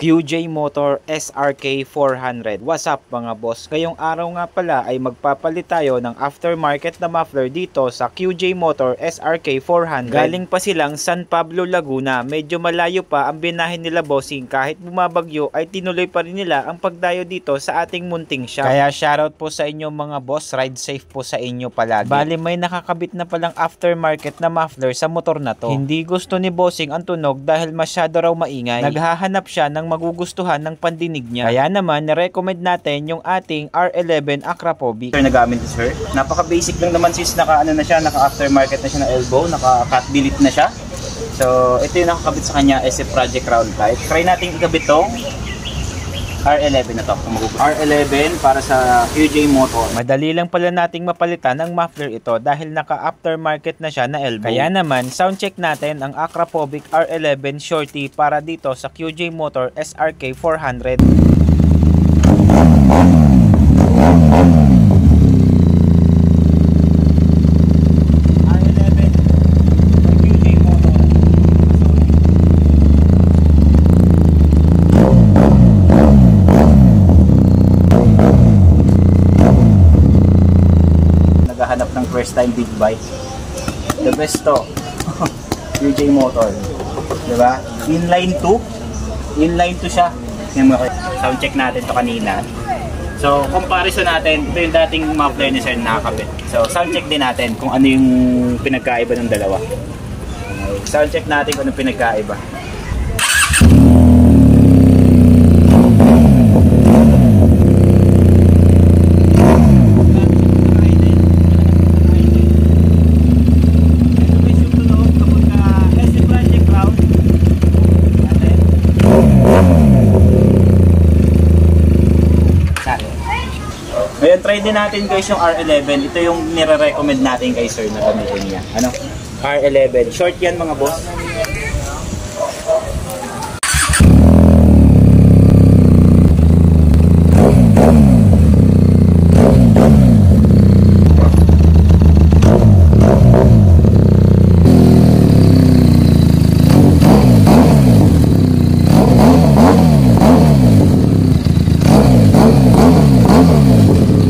QJ Motor SRK 400. What's up mga boss? Ngayong araw nga pala ay magpapalit tayo ng aftermarket na muffler dito sa QJ Motor SRK 400. Galing pa silang San Pablo, Laguna. Medyo malayo pa ang binahin nila bossing. Kahit bumabagyo ay tinuloy pa rin nila ang pagdayo dito sa ating munting shop. Kaya shoutout po sa inyo mga boss. Ride safe po sa inyo palagi. Bali may nakakabit na palang aftermarket na muffler sa motor na to. Hindi gusto ni bossing ang tunog dahil masyado raw maingay. Naghahanap siya ng magugustuhan ng pandinig niya. Kaya naman, recommend natin yung ating R11 Akrapovic. Sir, nagamit ni sir. Napaka-basic lang naman sis, naka-ano na siya, naka-aftermarket na siya na elbow, naka-cut delete na siya. So, ito yung nakakabit sa kanya SF Project Round Pipe. Try natin ikabit tong R11 na to. R11 para sa QJ Motor. Madali lang pala nating mapalitan ng muffler ito dahil naka-aftermarket na siya na elbow. Kaya naman, soundcheck natin ang Akrapovic R11 Shorty para dito sa QJ Motor SRK 400. Hanap ng first time big bike, the best to QJ Motor, diba? Inline 2 siya. Sound check natin to kanina. So comparison natin, ito yung dating muffler ni sir nakakabit. So sound check din natin kung ano yung pinagkaiba ng dalawa. Sound check natin kung ano pinagkaiba. Ngayon, try din natin guys yung R11. Ito yung nire-recommend natin kay sir na gamitin niya. Ano? R11. Short yan mga boss.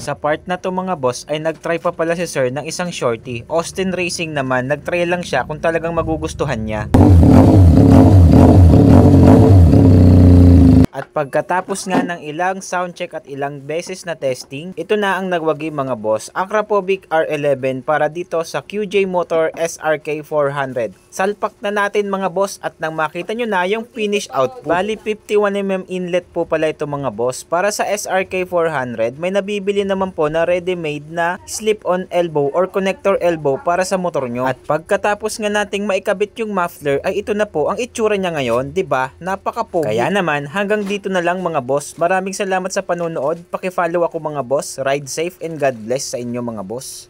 Sa part na to mga boss ay nagtry pa pala si sir ng isang shorty. Austin Racing naman, nagtry lang siya kung talagang magugustuhan niya. At pagkatapos nga ng ilang soundcheck at ilang beses na testing, ito na ang nagwagi mga boss, Akrapovic R11 para dito sa QJ Motor SRK 400. Salpak na natin mga boss at nang makita nyo na yung finish output. Bali 51mm inlet po pala ito mga boss. Para sa SRK 400, may nabibili naman po na ready-made na slip-on elbow or connector elbow para sa motor nyo. At pagkatapos nga nating maikabit yung muffler ay ito na po ang itsura niya ngayon, 'di ba? Napaka-pogi. Kaya naman hanggang dito na lang mga boss. Maraming salamat sa panonood. Paki-follow ako mga boss. Ride safe and God bless sa inyo mga boss.